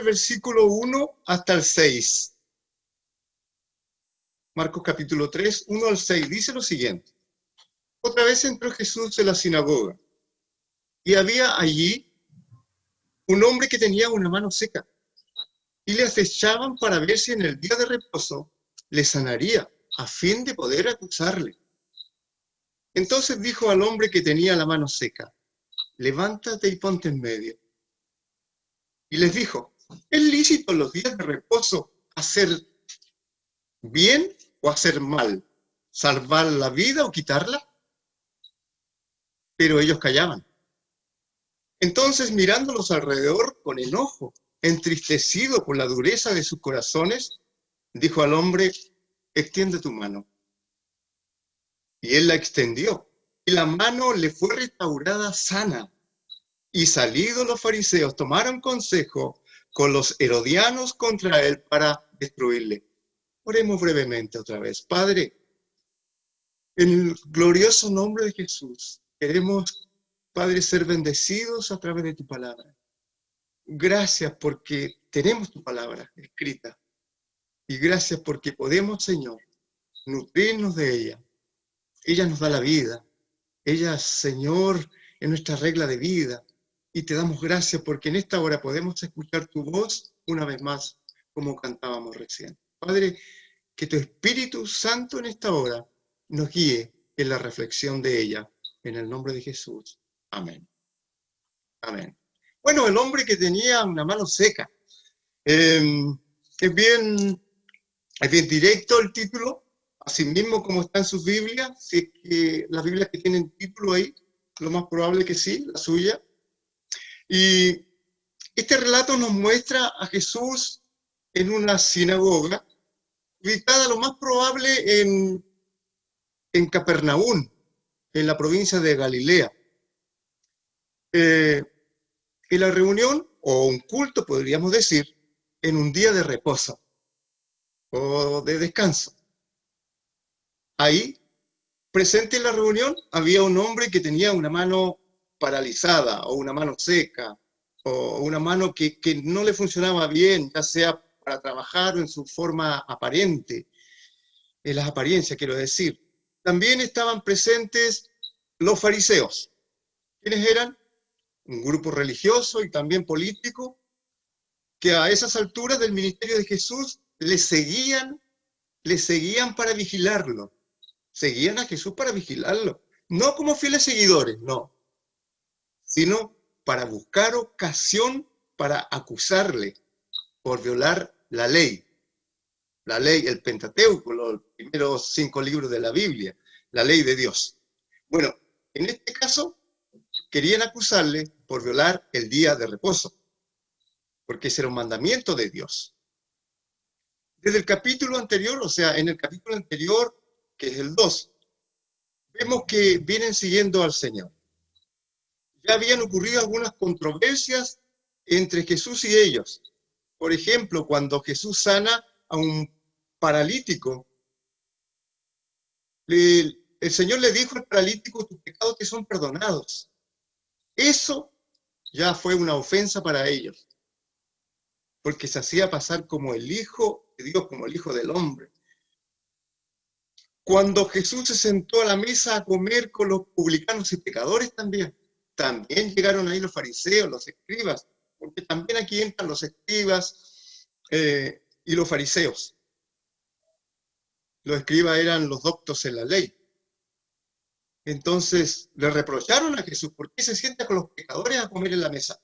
versículo 1 hasta el 6. Marcos capítulo 3, 1 al 6, dice lo siguiente. Otra vez entró Jesús en la sinagoga, y había allí un hombre que tenía una mano seca, y le acechaban para ver si en el día de reposo le sanaría, a fin de poder acusarle. Entonces dijo al hombre que tenía la mano seca, levántate y ponte en medio. Y les dijo, ¿es lícito en los días de reposo hacer bien o hacer mal? ¿Salvar la vida o quitarla? Pero ellos callaban. Entonces, mirándolos alrededor con enojo, entristecido por la dureza de sus corazones, dijo al hombre, extiende tu mano. Y él la extendió, y la mano le fue restaurada sana. Y salidos los fariseos tomaron consejo con los herodianos contra él para destruirle. Oremos brevemente otra vez. Padre, en el glorioso nombre de Jesús, queremos, Padre, ser bendecidos a través de tu palabra. Gracias porque tenemos tu palabra escrita. Y gracias porque podemos, Señor, nutrirnos de ella. Ella nos da la vida. Ella, Señor, es nuestra regla de vida. Y te damos gracias porque en esta hora podemos escuchar tu voz una vez más, como cantábamos recién. Padre, que tu Espíritu Santo en esta hora nos guíe en la reflexión de ella. En el nombre de Jesús. Amén. Amén. Bueno, el hombre que tenía una mano seca. Es bien directo el título, así mismo como está en sus Biblias. Si es que las Biblias que tienen título ahí, lo más probable que sí, la suya. Y este relato nos muestra a Jesús en una sinagoga, ubicada lo más probable en Capernaum, en la provincia de Galilea. En la reunión, o un culto, podríamos decir, en un día de reposo o de descanso. Ahí, presente en la reunión, había un hombre que tenía una mano paralizada, o una mano seca, o una mano que no le funcionaba bien, ya sea para trabajar o en su forma aparente, en las apariencias, quiero decir. También estaban presentes los fariseos. ¿Quiénes eran? Un grupo religioso y también político, que a esas alturas del ministerio de Jesús le seguían para vigilarlo. Seguían a Jesús para vigilarlo. No como fieles seguidores, no, sino para buscar ocasión para acusarle por violar la ley, el Pentateuco, los primeros 5 libros de la Biblia, la ley de Dios. Bueno, en este caso, querían acusarle por violar el día de reposo, porque ese era un mandamiento de Dios. Desde el capítulo anterior, o sea, en el capítulo anterior, que es el 2, vemos que vienen siguiendo al Señor. Ya habían ocurrido algunas controversias entre Jesús y ellos. Por ejemplo, cuando Jesús sana a un paralítico, el Señor le dijo al paralítico, tus pecados te son perdonados. Eso ya fue una ofensa para ellos, porque se hacía pasar como el Hijo de Dios, como el Hijo del Hombre. Cuando Jesús se sentó a la mesa a comer con los publicanos y pecadores también llegaron ahí los fariseos, los escribas, porque también aquí entran los escribas y los fariseos. Los escribas eran los doctos en la ley. Entonces le reprocharon a Jesús, ¿por qué se sienta con los pecadores a comer en la mesa?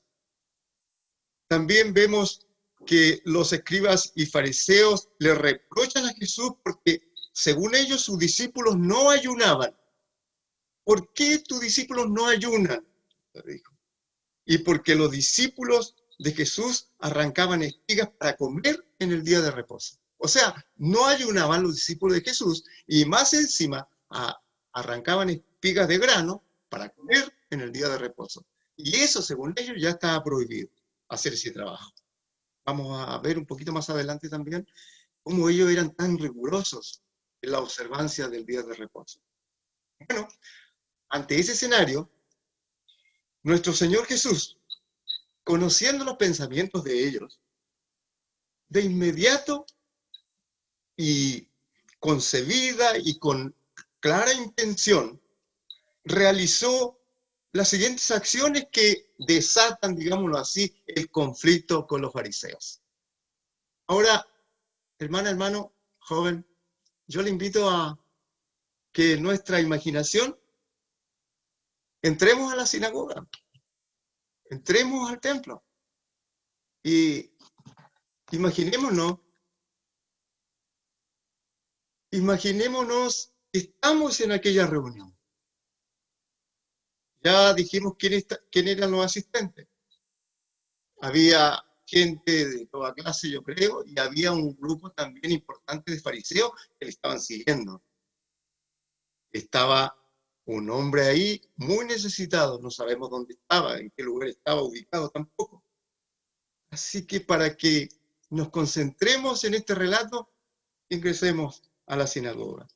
También vemos que los escribas y fariseos le reprochan a Jesús porque, según ellos, sus discípulos no ayunaban. ¿Por qué tus discípulos no ayunan? Dijo. Y porque los discípulos de Jesús arrancaban espigas para comer en el día de reposo. O sea, no ayunaban los discípulos de Jesús y más encima arrancaban espigas de grano para comer en el día de reposo. Y eso, según ellos, ya estaba prohibido, hacer ese trabajo. Vamos a ver un poquito más adelante también cómo ellos eran tan rigurosos en la observancia del día de reposo. Bueno, ante ese escenario, nuestro Señor Jesús, conociendo los pensamientos de ellos, de inmediato y concebida y con clara intención, realizó las siguientes acciones que desatan, digámoslo así, el conflicto con los fariseos. Ahora, hermana, hermano, joven, yo le invito a que nuestra imaginación entremos a la sinagoga, entremos al templo y imaginémonos que estamos en aquella reunión. Ya dijimos quién eran los asistentes. Había gente de toda clase, yo creo, y había un grupo también importante de fariseos que le estaban siguiendo. Estaba un hombre ahí muy necesitado, no sabemos dónde estaba, en qué lugar estaba ubicado tampoco. Así que para que nos concentremos en este relato, ingresemos a la sinagoga.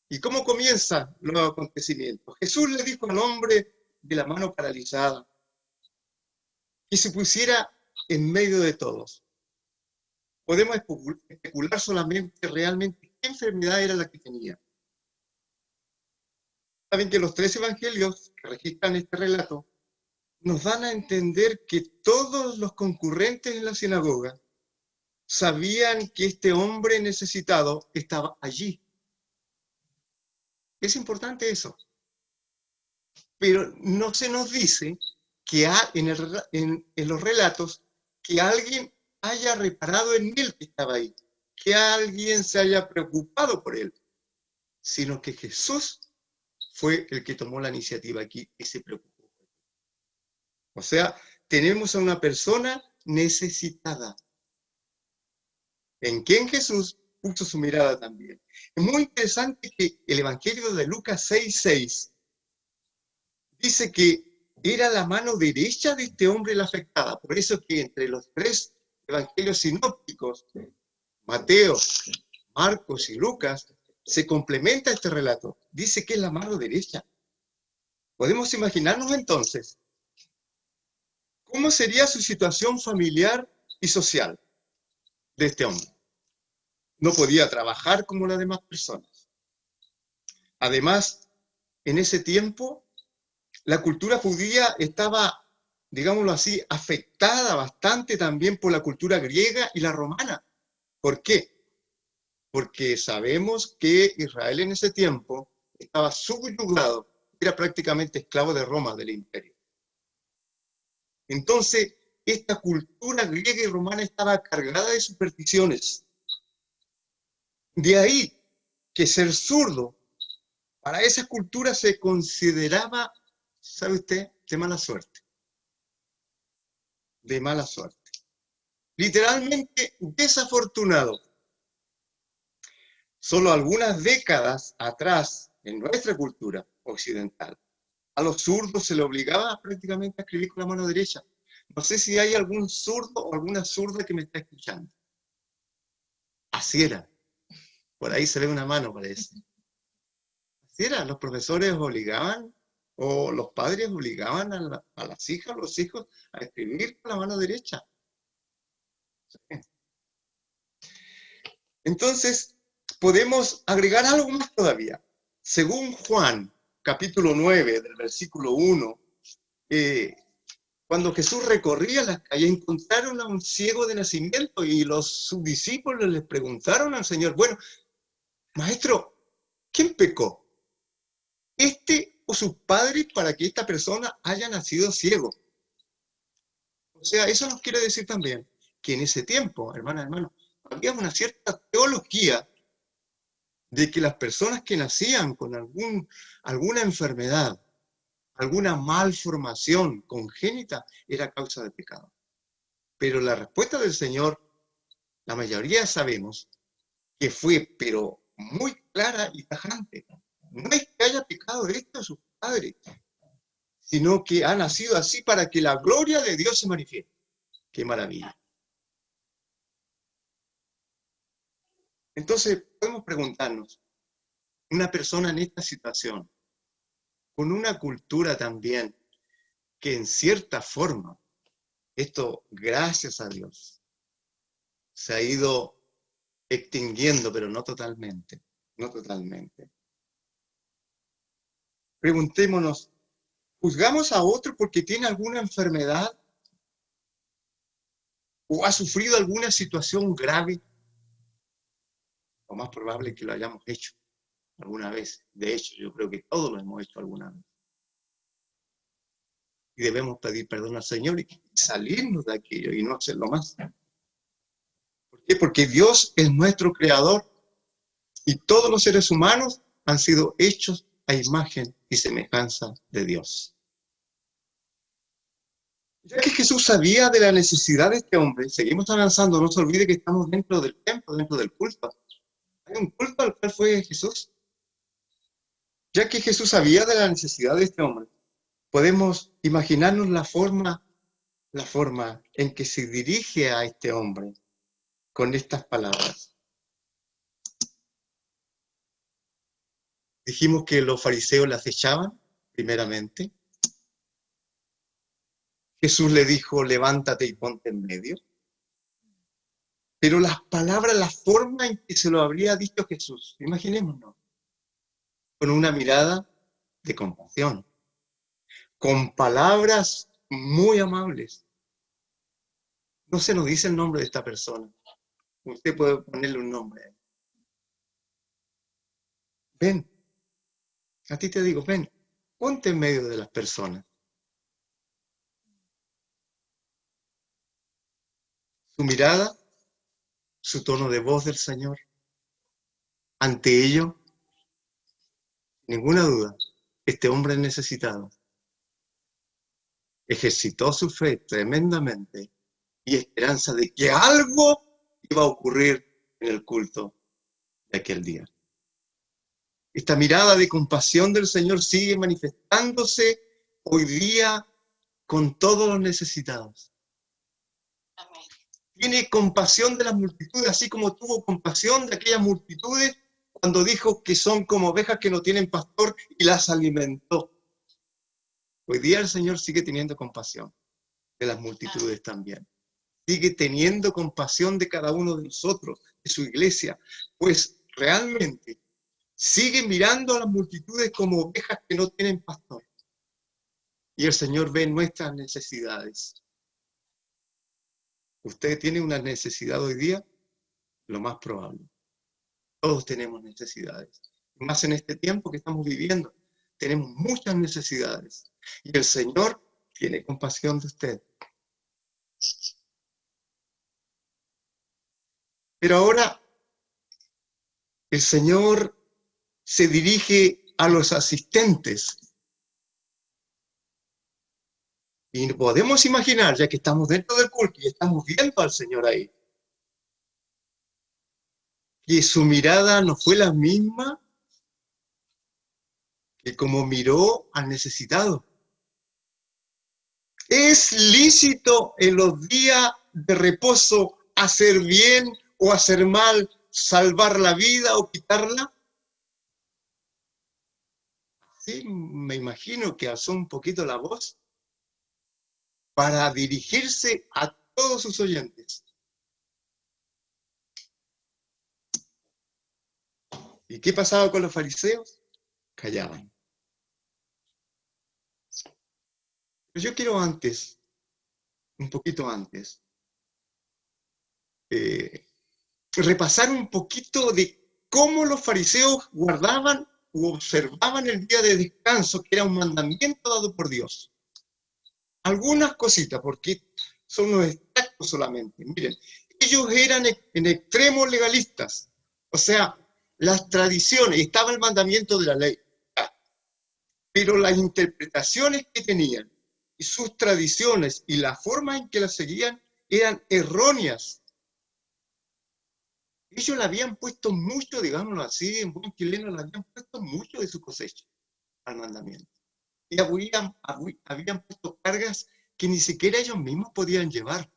¿Y cómo comienzan los acontecimientos? Jesús le dijo al hombre de la mano paralizada que se pusiera en medio de todos. Podemos especular solamente realmente qué enfermedad era la que tenía. Saben que los 3 evangelios que registran este relato nos dan a entender que todos los concurrentes en la sinagoga sabían que este hombre necesitado estaba allí. Es importante eso. Pero no se nos dice que en los relatos que alguien haya reparado en él que estaba ahí, que alguien se haya preocupado por él, sino que Jesús fue el que tomó la iniciativa aquí y se preocupó. O sea, tenemos a una persona necesitada, en quien Jesús puso su mirada también. Es muy interesante que el Evangelio de Lucas 6:6 dice que era la mano derecha de este hombre la afectada. Por eso que entre los 3 evangelios sinópticos, Mateo, Marcos y Lucas, se complementa este relato. Dice que es la mano derecha. Podemos imaginarnos entonces cómo sería su situación familiar y social de este hombre. No podía trabajar como las demás personas. Además, en ese tiempo, la cultura judía estaba, digámoslo así, afectada bastante también por la cultura griega y la romana. ¿Por qué? Porque sabemos que Israel en ese tiempo estaba subyugado, era prácticamente esclavo de Roma, del imperio. Entonces, esta cultura griega y romana estaba cargada de supersticiones. De ahí que ser zurdo para esa cultura se consideraba, ¿sabe usted?, de mala suerte. De mala suerte. Literalmente desafortunado. Solo algunas décadas atrás, en nuestra cultura occidental, a los zurdos se le obligaba prácticamente a escribir con la mano derecha. No sé si hay algún zurdo o alguna zurda que me está escuchando. Así era. Por ahí se ve una mano, parece. Así era. Los profesores obligaban, o los padres obligaban a las hijas, a los hijos, a escribir con la mano derecha. Entonces, podemos agregar algo más todavía. Según Juan, capítulo 9, del versículo 1, cuando Jesús recorría las calles, encontraron a un ciego de nacimiento y sus discípulos les preguntaron al Señor, bueno, maestro, ¿quién pecó? ¿Este o sus padres para que esta persona haya nacido ciego? O sea, eso nos quiere decir también que en ese tiempo, hermana, hermano, había una cierta teología de que las personas que nacían con alguna enfermedad, alguna malformación congénita, era causa de pecado. Pero la respuesta del Señor, la mayoría sabemos, que fue, pero muy clara y tajante. No es que haya pecado esto a sus padres, sino que ha nacido así para que la gloria de Dios se manifieste. ¡Qué maravilla! Entonces, podemos preguntarnos, una persona en esta situación, con una cultura también, que en cierta forma, esto, gracias a Dios, se ha ido extinguiendo, pero no totalmente, no totalmente. Preguntémonos, ¿juzgamos a otro porque tiene alguna enfermedad o ha sufrido alguna situación grave? Lo más probable es que lo hayamos hecho alguna vez. De hecho, yo creo que todos lo hemos hecho alguna vez. Y debemos pedir perdón al Señor y salirnos de aquello y no hacerlo más. ¿Por qué? Porque Dios es nuestro creador y todos los seres humanos han sido hechos a imagen y semejanza de Dios. Ya que Jesús sabía de la necesidad de este hombre, seguimos avanzando, no se olvide que estamos dentro del templo, dentro del culto. Hay un culto al cual fue Jesús. Ya que Jesús sabía de la necesidad de este hombre, podemos imaginarnos la forma en que se dirige a este hombre con estas palabras. Dijimos que los fariseos le acechaban, primeramente. Jesús le dijo, levántate y ponte en medio. Pero las palabras, la forma en que se lo habría dicho Jesús, imaginémonos, con una mirada de compasión, con palabras muy amables. No se nos dice el nombre de esta persona. Usted puede ponerle un nombre. Ven, a ti te digo, ven, ponte en medio de las personas. Su mirada, su tono de voz del Señor. Ante ello, ninguna duda, este hombre necesitado ejercitó su fe tremendamente y esperanza de que algo iba a ocurrir en el culto de aquel día. Esta mirada de compasión del Señor sigue manifestándose hoy día con todos los necesitados. Amén. Tiene compasión de las multitudes, así como tuvo compasión de aquellas multitudes cuando dijo que son como ovejas que no tienen pastor y las alimentó. Hoy día el Señor sigue teniendo compasión de las multitudes también. Sigue teniendo compasión de cada uno de nosotros, de su iglesia, pues realmente sigue mirando a las multitudes como ovejas que no tienen pastor. Y el Señor ve nuestras necesidades. ¿Usted tiene una necesidad hoy día? Lo más probable. Todos tenemos necesidades. Más en este tiempo que estamos viviendo, tenemos muchas necesidades. Y el Señor tiene compasión de usted. Pero ahora el Señor se dirige a los asistentes. Y podemos imaginar, ya que estamos dentro del culto y estamos viendo al Señor ahí, que su mirada no fue la misma que como miró al necesitado. ¿Es lícito en los días de reposo hacer bien o hacer mal, salvar la vida o quitarla? Sí, me imagino que alzó un poquito la voz para dirigirse a todos sus oyentes. ¿Y qué pasaba con los fariseos? Callaban. Pero yo quiero antes, un poquito antes, repasar un poquito de cómo los fariseos guardaban u observaban el día de descanso, que era un mandamiento dado por Dios. Algunas cositas, porque son unos extractos solamente. Miren, ellos eran en extremo legalistas, o sea, las tradiciones, estaba el mandamiento de la ley, pero las interpretaciones que tenían y sus tradiciones y la forma en que las seguían eran erróneas. Ellos le habían puesto mucho, digámoslo así, en buen chileno, le habían puesto mucho de su cosecha al mandamiento. Y habían puesto cargas que ni siquiera ellos mismos podían llevar.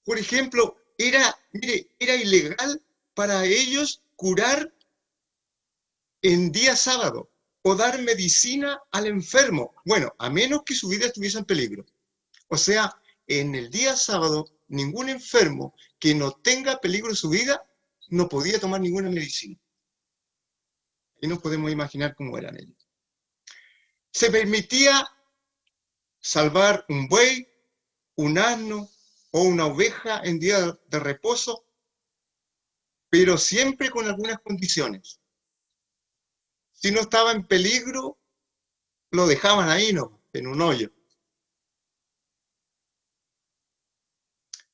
Por ejemplo, era ilegal para ellos curar en día sábado o dar medicina al enfermo. Bueno, a menos que su vida estuviese en peligro. O sea, en el día sábado ningún enfermo que no tenga peligro en su vida, no podía tomar ninguna medicina. Y no podemos imaginar cómo eran ellos. Se permitía salvar un buey, un asno o una oveja en día de reposo, pero siempre con algunas condiciones. Si no estaba en peligro, lo dejaban ahí, ¿no? En un hoyo.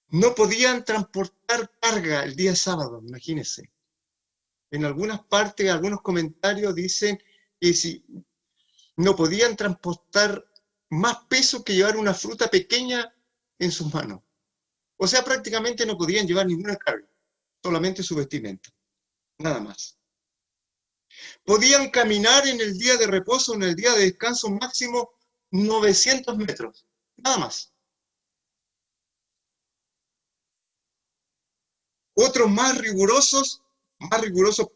No podían transportar carga el día sábado, imagínense. En algunas partes, algunos comentarios dicen que si no podían transportar más peso que llevar una fruta pequeña en sus manos. O sea, prácticamente no podían llevar ninguna carga, solamente su vestimenta, nada más. Podían caminar en el día de reposo, en el día de descanso máximo 900 metros, nada más. Otros más rigurosos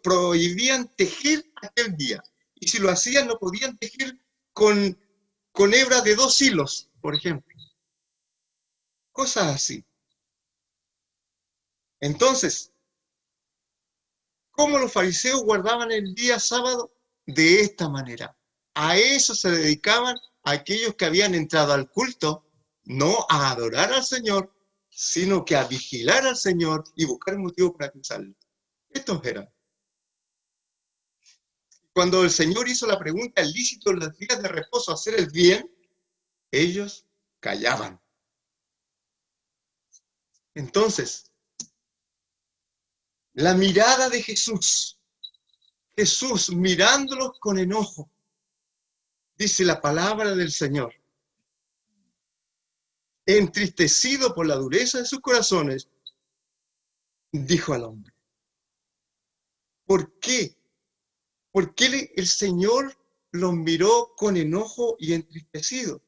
prohibían tejer aquel día. Y si lo hacían, no podían tejer con hebras de 2 hilos, por ejemplo. Cosas así. Entonces, ¿cómo los fariseos guardaban el día sábado? De esta manera. A eso se dedicaban aquellos que habían entrado al culto, no a adorar al Señor, sino que a vigilar al Señor y buscar un motivo para acusarlo. Estos eran. Cuando el Señor hizo la pregunta, ¿es lícito en los días de reposo hacer el bien? Ellos callaban. Entonces, la mirada de Jesús mirándolos con enojo, dice la palabra del Señor, entristecido por la dureza de sus corazones, dijo al hombre. ¿Por qué? ¿Por qué el Señor los miró con enojo y entristecido?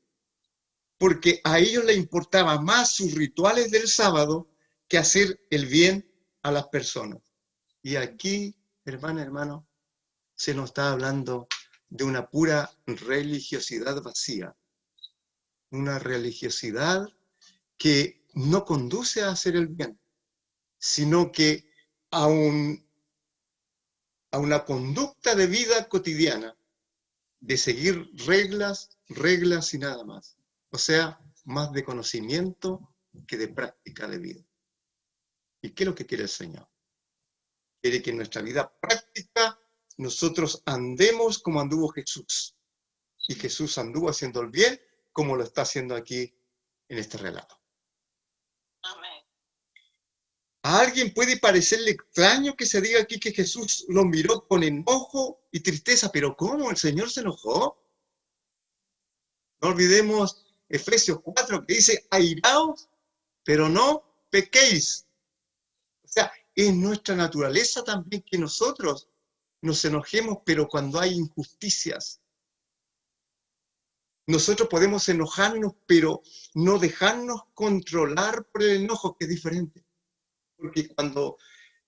Porque a ellos les importaba más sus rituales del sábado que hacer el bien a las personas. Y aquí, hermano, se nos está hablando de una pura religiosidad vacía. Una religiosidad que no conduce a hacer el bien, sino que a una conducta de vida cotidiana, de seguir reglas y nada más. O sea, más de conocimiento que de práctica de vida. ¿Y qué es lo que quiere el Señor? Quiere que en nuestra vida práctica nosotros andemos como anduvo Jesús. Y Jesús anduvo haciendo el bien como lo está haciendo aquí en este relato. Amén. ¿A alguien puede parecerle extraño que se diga aquí que Jesús lo miró con enojo y tristeza? ¿Pero cómo? ¿El Señor se enojó? No olvidemos Efesios 4 que dice, airaos, pero no pequéis. O sea, es nuestra naturaleza también que nosotros nos enojemos, pero cuando hay injusticias. Nosotros podemos enojarnos, pero no dejarnos controlar por el enojo, que es diferente. Porque cuando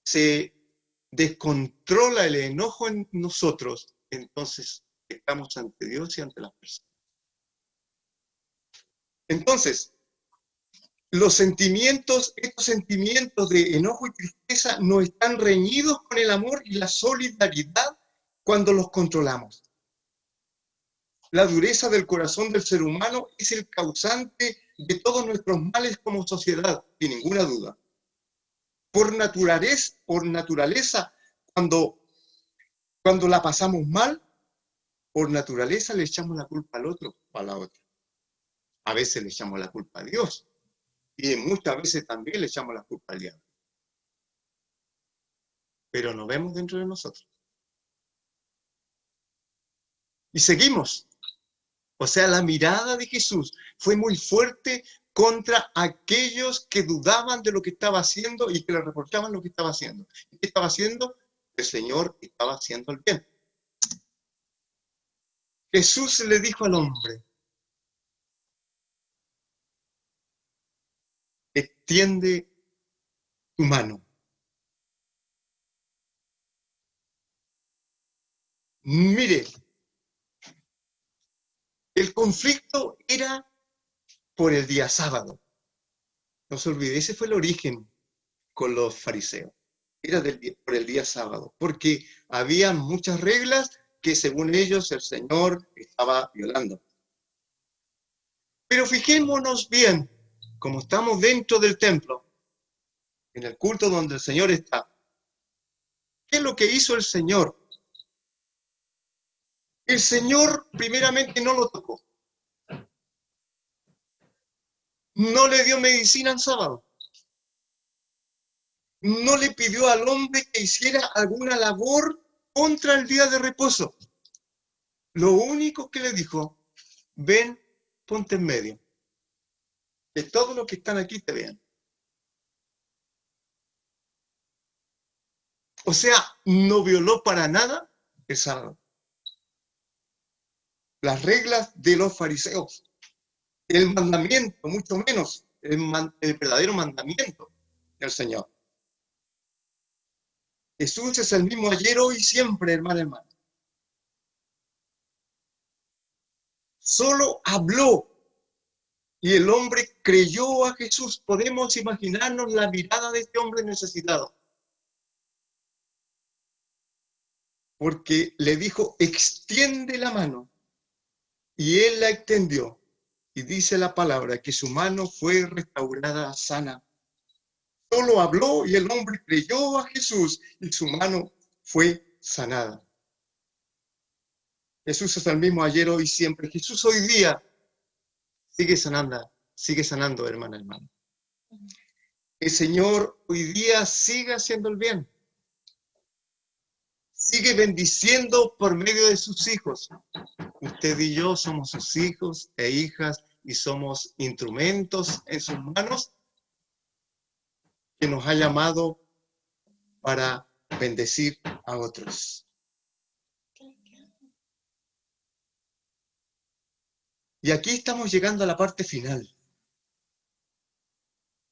se descontrola el enojo en nosotros, entonces estamos ante Dios y ante las personas. Entonces, estos sentimientos de enojo y tristeza no están reñidos con el amor y la solidaridad cuando los controlamos. La dureza del corazón del ser humano es el causante de todos nuestros males como sociedad, sin ninguna duda. Por naturaleza, cuando la pasamos mal, por naturaleza le echamos la culpa al otro o a la otra. A veces le echamos la culpa a Dios y muchas veces también le echamos la culpa al diablo. Pero nos vemos dentro de nosotros. Y seguimos. O sea, la mirada de Jesús fue muy fuerte contra aquellos que dudaban de lo que estaba haciendo y que le reprochaban lo que estaba haciendo. ¿Qué estaba haciendo? El Señor estaba haciendo el bien. Jesús le dijo al hombre, extiende tu mano. Mire, el conflicto era por el día sábado. No se olvide, ese fue el origen con los fariseos. Era por el día sábado, porque había muchas reglas que según ellos el Señor estaba violando. Pero fijémonos bien, como estamos dentro del templo, en el culto donde el Señor está, ¿qué es lo que hizo el Señor? El Señor primeramente no lo tocó. No le dio medicina el sábado. No le pidió al hombre que hiciera alguna labor contra el día de reposo. Lo único que le dijo, ven, ponte en medio. Que todos los que están aquí te vean. O sea, no violó para nada el sábado. Las reglas de los fariseos. El mandamiento, mucho menos el verdadero mandamiento del Señor. Jesús es el mismo ayer, hoy y siempre, hermano. Solo habló y el hombre creyó a Jesús. Podemos imaginarnos la mirada de este hombre necesitado. Porque le dijo, extiende la mano. Y él la extendió. Y dice la palabra que su mano fue restaurada sana. Solo habló y el hombre creyó a Jesús y su mano fue sanada. Jesús es el mismo ayer, hoy y siempre. Jesús hoy día sigue sanando, hermano. El Señor hoy día sigue haciendo el bien. Sigue bendiciendo por medio de sus hijos. Usted y yo somos sus hijos e hijas y somos instrumentos en sus manos que nos ha llamado para bendecir a otros. Y aquí estamos llegando a la parte final.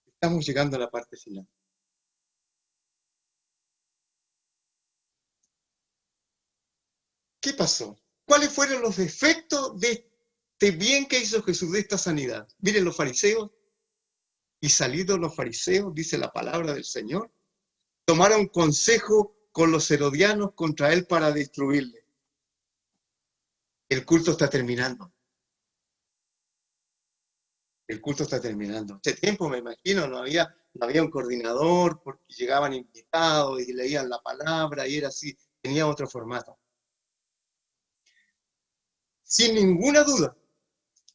Estamos llegando a la parte final. ¿Qué pasó? ¿Cuáles fueron los efectos de este bien que hizo Jesús, de esta sanidad? Miren los fariseos, y salidos los fariseos, dice la palabra del Señor, tomaron consejo con los herodianos contra él para destruirle. El culto está terminando. El culto está terminando. Este tiempo, me imagino, no había un coordinador porque llegaban invitados y leían la palabra y era así, tenía otro formato. Sin ninguna duda,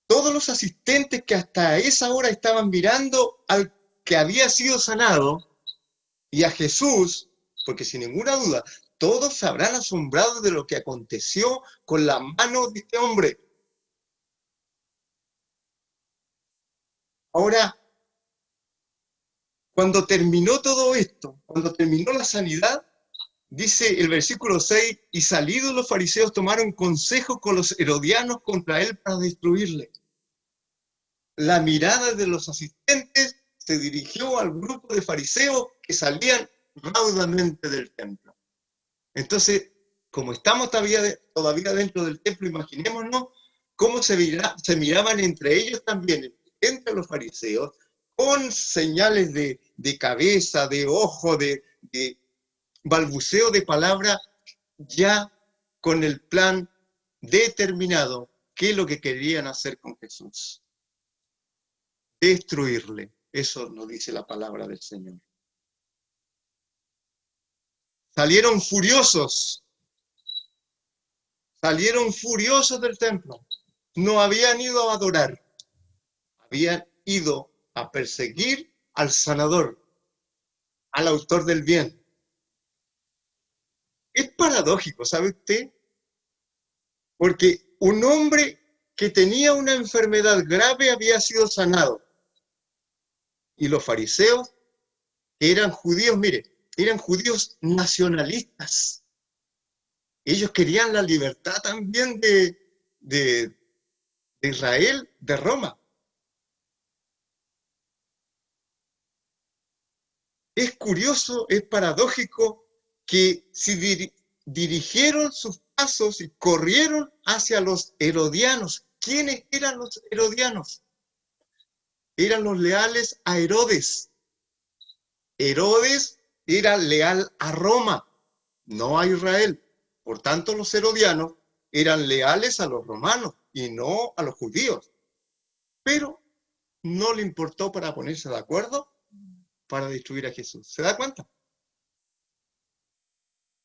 todos los asistentes que hasta esa hora estaban mirando al que había sido sanado y a Jesús, porque sin ninguna duda, todos se habrán asombrado de lo que aconteció con la mano de este hombre. Ahora, cuando terminó todo esto, cuando terminó la sanidad, dice el versículo 6, y salidos los fariseos tomaron consejo con los herodianos contra él para destruirle. La mirada de los asistentes se dirigió al grupo de fariseos que salían raudamente del templo. Entonces, como estamos todavía dentro del templo, imaginémonos cómo se miraban entre ellos también, entre los fariseos, con señales de cabeza, de ojo, de balbuceo de palabra, ya con el plan determinado, qué es lo que querían hacer con Jesús. Destruirle. Eso nos dice la palabra del Señor. Salieron furiosos del templo. No habían ido a adorar, habían ido a perseguir al sanador, al autor del bien. Es paradójico, ¿sabe usted? Porque un hombre que tenía una enfermedad grave había sido sanado. Y los fariseos, que eran judíos, mire, eran judíos nacionalistas. Ellos querían la libertad también de Israel, de Roma. Es curioso, es paradójico que si dirigieron sus pasos y corrieron hacia los herodianos. ¿Quiénes eran los herodianos? eran los leales a Herodes. Herodes era leal a Roma, no a Israel. Por tanto, los herodianos eran leales a los romanos y no a los judíos. Pero no le importó para ponerse de acuerdo para destruir a Jesús. ¿Se da cuenta?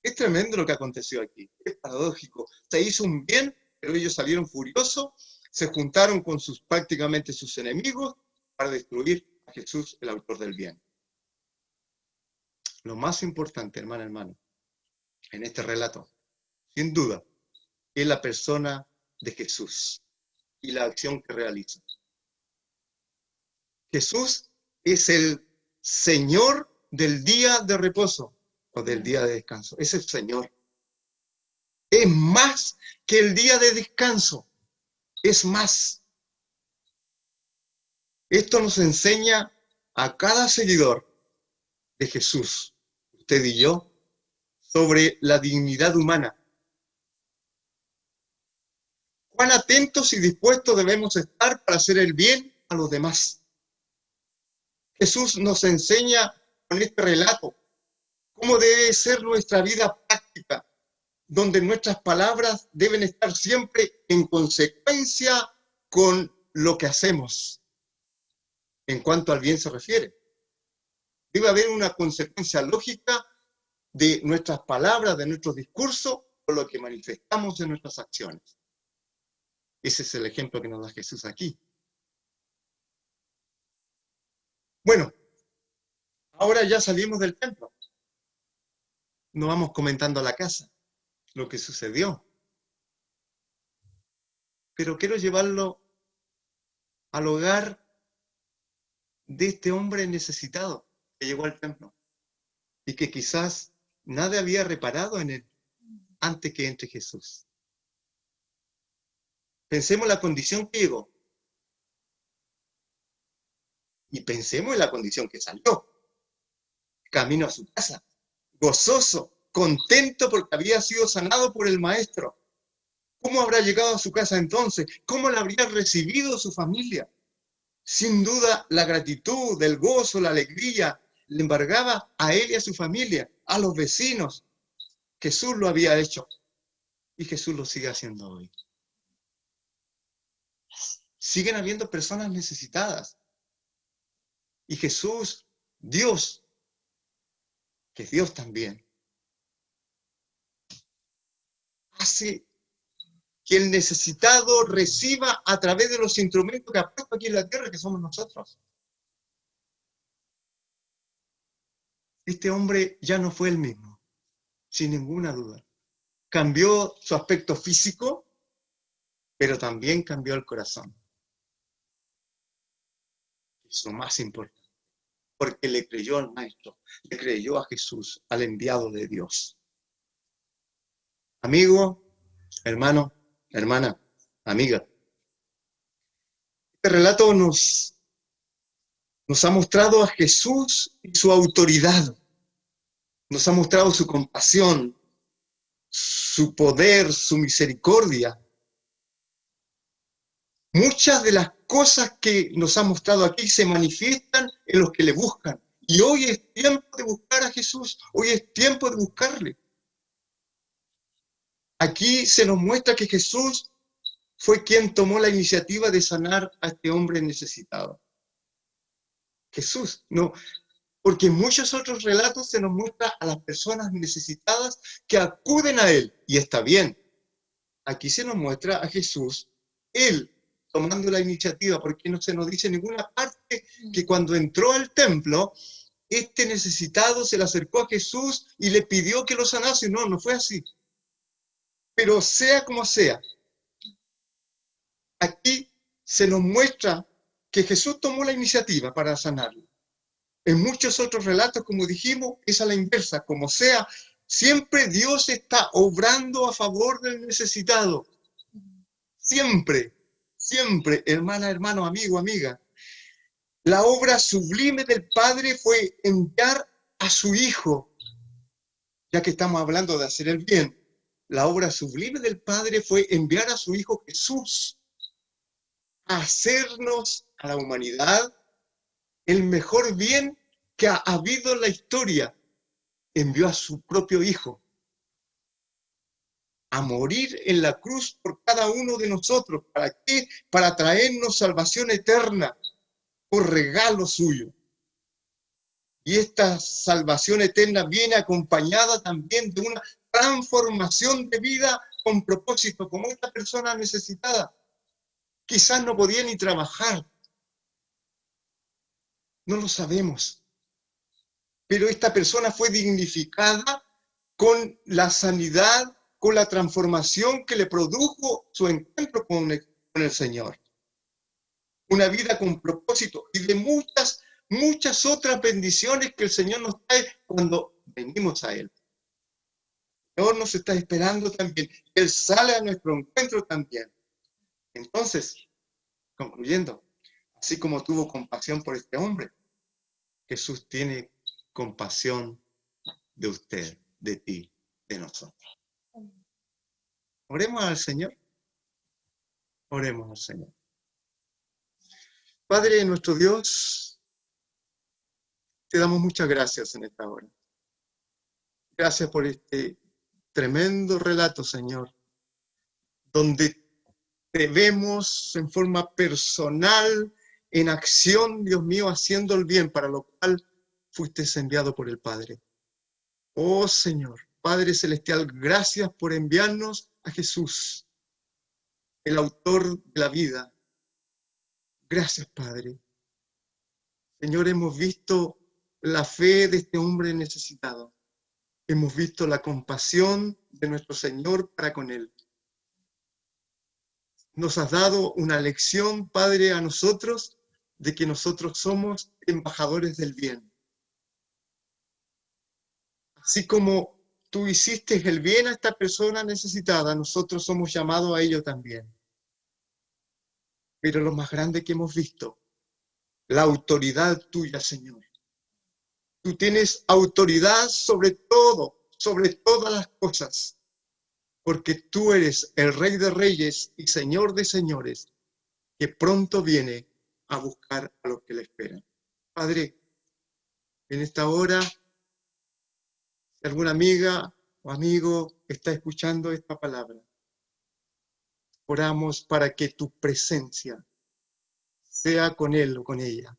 Es tremendo lo que aconteció aquí. Es paradójico. Se hizo un bien, pero ellos salieron furiosos, se juntaron con prácticamente sus enemigos para destruir a Jesús, el autor del bien. Lo más importante, hermano, en este relato, sin duda, es la persona de Jesús y la acción que realiza. Jesús es el Señor del día de reposo o del día de descanso. Es el Señor. Es más que el día de descanso. Es más. Esto nos enseña a cada seguidor de Jesús, usted y yo, sobre la dignidad humana. Cuán atentos y dispuestos debemos estar para hacer el bien a los demás. Jesús nos enseña con este relato cómo debe ser nuestra vida práctica, donde nuestras palabras deben estar siempre en consecuencia con lo que hacemos, en cuanto al bien se refiere. Debe haber una consecuencia lógica de nuestras palabras, de nuestros discursos, por lo que manifestamos en nuestras acciones. Ese es el ejemplo que nos da Jesús aquí. Bueno, ahora ya salimos del templo. Nos vamos comentando a la casa lo que sucedió. Pero quiero llevarlo al hogar de este hombre necesitado que llegó al templo y que quizás nadie había reparado en él antes que entre Jesús. Pensemos en la condición que llegó y pensemos en la condición que salió. Camino a su casa, gozoso, contento porque había sido sanado por el maestro. ¿Cómo habrá llegado a su casa entonces? ¿Cómo la habría recibido su familia? Sin duda, la gratitud, el gozo, la alegría le embargaba a él y a su familia, a los vecinos. Jesús lo había hecho y Jesús lo sigue haciendo hoy. Siguen habiendo personas necesitadas. Y Jesús, Dios, que es Dios también, hace que el necesitado reciba a través de los instrumentos que ha puesto aquí en la tierra, que somos nosotros. Este hombre ya no fue el mismo, sin ninguna duda. Cambió su aspecto físico, pero también cambió el corazón. Es lo más importante, porque le creyó al Maestro, le creyó a Jesús, al enviado de Dios. Amigo, hermano, hermana, amiga. Este relato nos ha mostrado a Jesús y su autoridad. Nos ha mostrado su compasión, su poder, su misericordia. Muchas de las cosas que nos ha mostrado aquí se manifiestan en los que le buscan. Y hoy es tiempo de buscar a Jesús. Hoy es tiempo de buscarle. Aquí se nos muestra que Jesús fue quien tomó la iniciativa de sanar a este hombre necesitado. Jesús, no, porque en muchos otros relatos se nos muestra a las personas necesitadas que acuden a Él, y está bien. Aquí se nos muestra a Jesús, Él tomando la iniciativa, porque no se nos dice en ninguna parte que cuando entró al templo, este necesitado se le acercó a Jesús y le pidió que lo sanase. No, no fue así. Pero sea como sea, aquí se nos muestra que Jesús tomó la iniciativa para sanarlo. En muchos otros relatos, como dijimos, es a la inversa. Como sea, siempre Dios está obrando a favor del necesitado. Siempre, siempre, hermana, hermano, amigo, amiga. La obra sublime del Padre fue enviar a su Hijo. Ya que estamos hablando de hacer el bien, la obra sublime del Padre fue enviar a su Hijo Jesús a hacernos, a la humanidad, el mejor bien que ha habido en la historia. Envió a su propio Hijo a morir en la cruz por cada uno de nosotros. ¿Para qué? Para traernos salvación eterna por regalo suyo. Y esta salvación eterna viene acompañada también de una transformación de vida con propósito, como esta persona necesitada. Quizás no podía ni trabajar. No lo sabemos. Pero esta persona fue dignificada con la sanidad, con la transformación que le produjo su encuentro con el Señor. Una vida con propósito y de muchas otras bendiciones que el Señor nos trae cuando venimos a Él. El Señor nos está esperando también. Él sale a nuestro encuentro también. Entonces, concluyendo, así como tuvo compasión por este hombre, Jesús tiene compasión de usted, de ti, de nosotros. Oremos al Señor. Oremos al Señor. Padre nuestro Dios, te damos muchas gracias en esta hora. Gracias por este tremendo relato, Señor, donde te vemos en forma personal, en acción, Dios mío, haciendo el bien, para lo cual fuiste enviado por el Padre. Oh Señor, Padre Celestial, gracias por enviarnos a Jesús, el autor de la vida. Gracias, Padre. Señor, hemos visto la fe de este hombre necesitado. Hemos visto la compasión de nuestro Señor para con él. Nos has dado una lección, Padre, a nosotros, de que nosotros somos embajadores del bien. Así como tú hiciste el bien a esta persona necesitada, nosotros somos llamados a ello también. Pero lo más grande que hemos visto, la autoridad tuya, Señor. Tú tienes autoridad sobre todo, sobre todas las cosas, porque tú eres el Rey de Reyes y Señor de Señores, que pronto viene a buscar a los que le esperan. Padre, en esta hora, si alguna amiga o amigo está escuchando esta palabra, oramos para que tu presencia sea con él o con ella,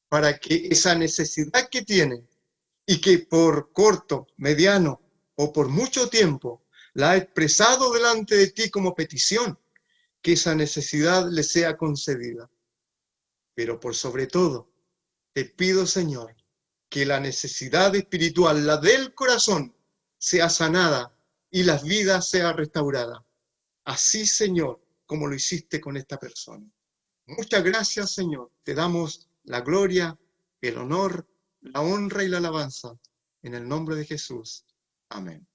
para que esa necesidad que tiene y que por corto, mediano o por mucho tiempo la ha expresado delante de ti como petición, que esa necesidad le sea concedida. Pero por sobre todo, te pido, Señor, que la necesidad espiritual, la del corazón, sea sanada y la vida sea restaurada. Así, Señor, como lo hiciste con esta persona. Muchas gracias, Señor. Te damos la gloria, el honor, la honra y la alabanza. En el nombre de Jesús. Amén.